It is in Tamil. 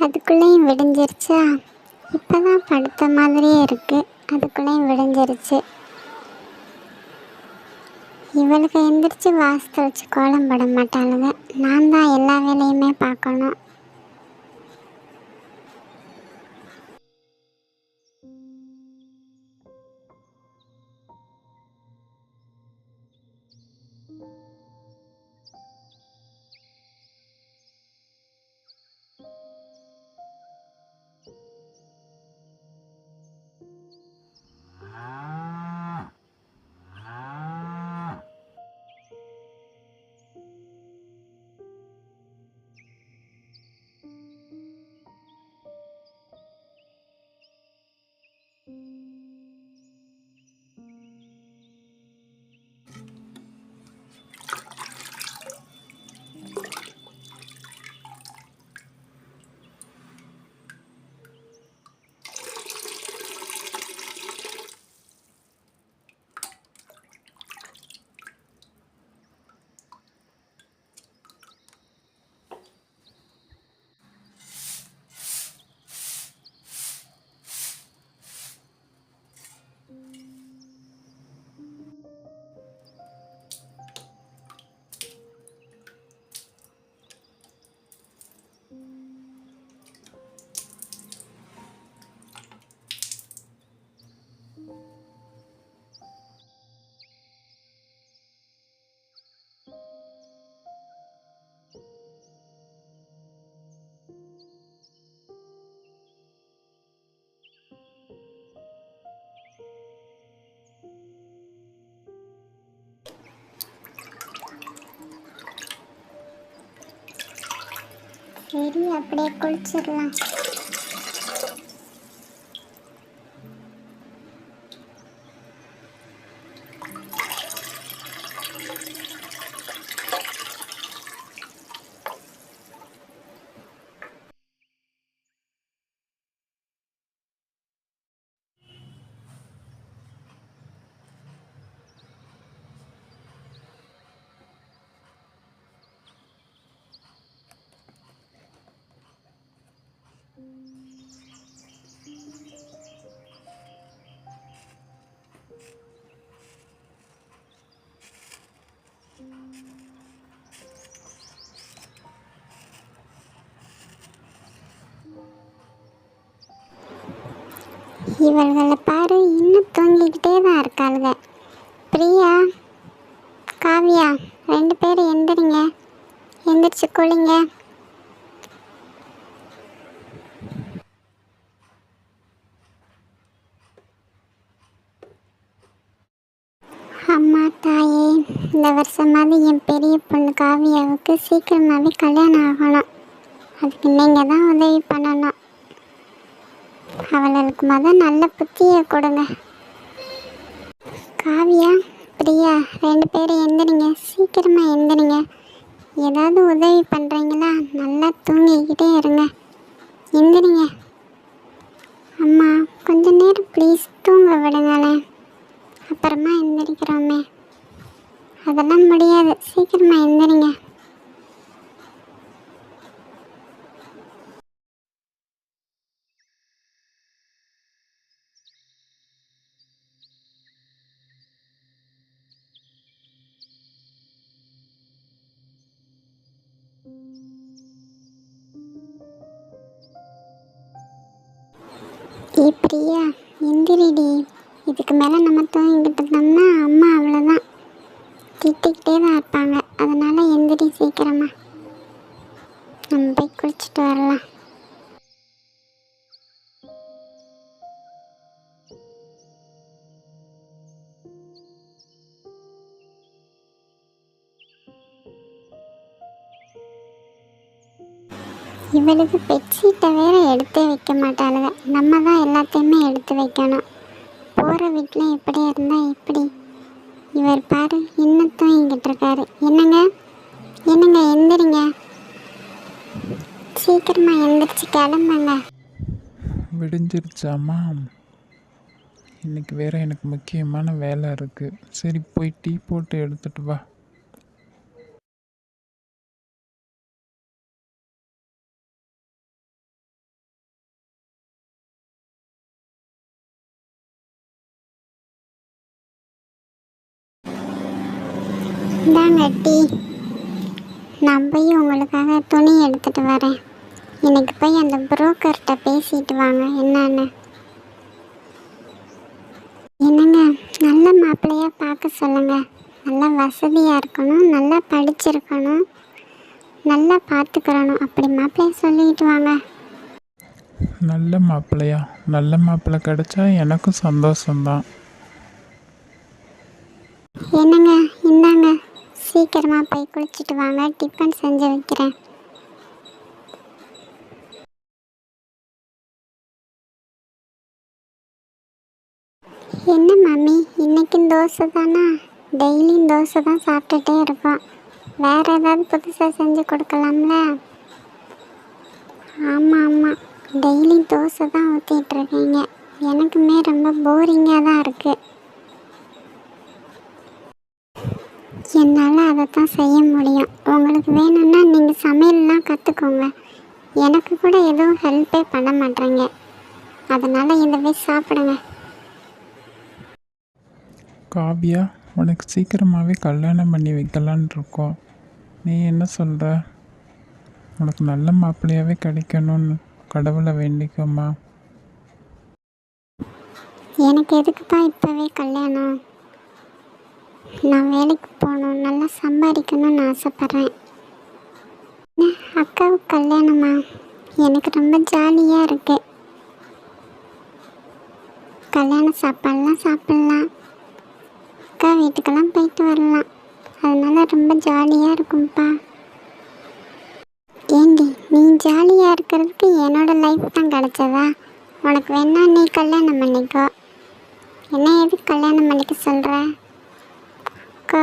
அதுக்குள்ளேயும் விடிஞ்சிருச்சா? இப்போ தான் படுத்த மாதிரியே இருக்குது, அதுக்குள்ளேயும் விடிஞ்சிருச்சு. இவளுக்கு எந்திரிச்சு வாசத்தை வச்சு கோலம் போட மாட்டாளுங்க. நான் தான் எல்லா வேலையுமே பார்க்கணும். சரி, அப்படியே குளிச்சிடலாம். இவள்களை பாரு, இன்னும் தூங்கிக்கிட்டே தான் இருக்காளுங்க. பிரியா, காவியா, 2 பேரும் எந்திரிங்க, எந்திரிச்சு குளிங்க. அம்மா தாயே, இந்த வருஷமாவது என் பெரிய பொண்ணு காவியாவுக்கு சீக்கிரமாகவே கல்யாணம் ஆகணும். அதுக்கு நீங்கள் தான் உதவி பண்ணணும். அவளுக்கு நல்ல புத்தியை கொடுங்க. காவியா, பிரியா, 2 பேரும் எந்திரிங்க, சீக்கிரமாக எந்திரிங்க. ஏதாவது உதவி பண்ணுறீங்களா? நல்லா தூங்கிக்கிட்டே இருங்க, எந்திரிங்க. அம்மா, கொஞ்ச நேரம் ப்ளீஸ் தூங்க விடுங்களேன், அப்புறமா எந்திரிக்கிறோமே. அதெல்லாம் முடியாது, சீக்கிரமாக எந்திரிங்க. பிரியா, எந்திரிடி. இதுக்கு மேலே நம்ம தூங்கிக்கிட்டு இருந்தோம்னா அம்மா அவ்வளோதான், திட்டிக்கிட்டே தான் இருப்பாங்க. அதனால் எந்திரி சீக்கிரமாக, நம்ம போய் குளிச்சுட்டு வரலாம். இவளுக்கு பெட்ஷீட்டை வேற எடுத்து வைக்க மாட்டாளுங்க. நம்ம தான் எல்லாத்தையுமே எடுத்து வைக்கணும். போகிற வீட்டில் எப்படி இருந்தால் எப்படி? இவர் பாரு, இன்னும் தூங்கிக்கிட்டு இருக்காரு. என்னங்க, என்னங்க, எந்திரிங்க, சீக்கிரமாக எந்திரிச்சு கிளம்புங்க. விடிஞ்சிருச்சாம்மா? இன்னைக்கு வேற எனக்கு முக்கியமான வேலை இருக்குது. சரி, போய் டீ போட்டு எடுத்துட்டு வா. இந்தாங்க டீ. நான் போய் உங்களுக்காக துணி எடுத்துகிட்டு வரேன். இன்னைக்கு போய் அந்த புரோக்கர்கிட்ட பேசிட்டு வாங்க என்னன்னு. என்னங்க, நல்ல மாப்பிள்ளையாக பார்க்க சொல்லுங்கள். நல்லா வசதியாக இருக்கணும், நல்லா படிச்சிருக்கணும், நல்லா பார்த்துக்கிறணும். அப்படி மாப்பிள்ளைய சொல்லிக்கிட்டு வாங்க. நல்ல மாப்பிள்ளையா? நல்ல மாப்பிள்ளை கிடைச்சா எனக்கும் சந்தோஷம்தான். என்னங்க, இந்தாங்க, சீக்கிரமாக போய் குளிச்சுட்டு வாங்க, டிஃபன் செஞ்சு வைக்கிறேன். என்ன மம்மி, இன்னைக்கும் தோசை தானா? டெய்லியும் தோசை தான் சாப்பிட்டுட்டே இருக்கோம். வேறு ஏதாவது புதுசாக செஞ்சு கொடுக்கலாம்ல? ஆமாம் ஆமாம், டெய்லியும் தோசை தான் ஊற்றிட்டுருக்கீங்க. எனக்குமே ரொம்ப போரிங்காக தான் இருக்குது. என்னால் அதை தான் செய்ய முடியும். உங்களுக்கு வேணும்னா நீங்கள் சமையல்லாம் கற்றுக்கோங்க. எனக்கு கூட எதுவும் ஹெல்ப்பே பண்ண மாட்டேறீங்க. அதனால் இதை போய் சாப்பிடுங்க. காவியா, உனக்கு சீக்கிரமாகவே கல்யாணம் பண்ணி வைக்கலான் இருக்கோம். நீ என்ன சொல்கிற? உனக்கு நல்ல மாப்பிள்ளையாகவே கிடைக்கணும்னு கடவுளை வேண்டிக்கோமா. எனக்கு எதுக்குப்பா இப்போவே கல்யாணம்? நான் வேலைக்கு போகணும், நல்லா சம்பாதிக்கணும்னு ஆசைப்பட்றேன். அக்காவுக்கு கல்யாணமா? எனக்கு ரொம்ப ஜாலியாக இருக்கு. கல்யாண சாப்பாடெலாம் சாப்பிட்லாம், அக்கா வீட்டுக்கெல்லாம் போயிட்டு வரலாம். அதனால் ரொம்ப ஜாலியாக இருக்கும்ப்பா. ஏண்டி, நீ ஜாலியாக இருக்கிறதுக்கு என்னோட லைஃப் தான் கிடச்சதா? உனக்கு வேணா நீ கல்யாணம் பண்ணிக்கோ. என்ன எதுக்கு கல்யாணம் பண்ணிக்க சொல்கிற? அக்கா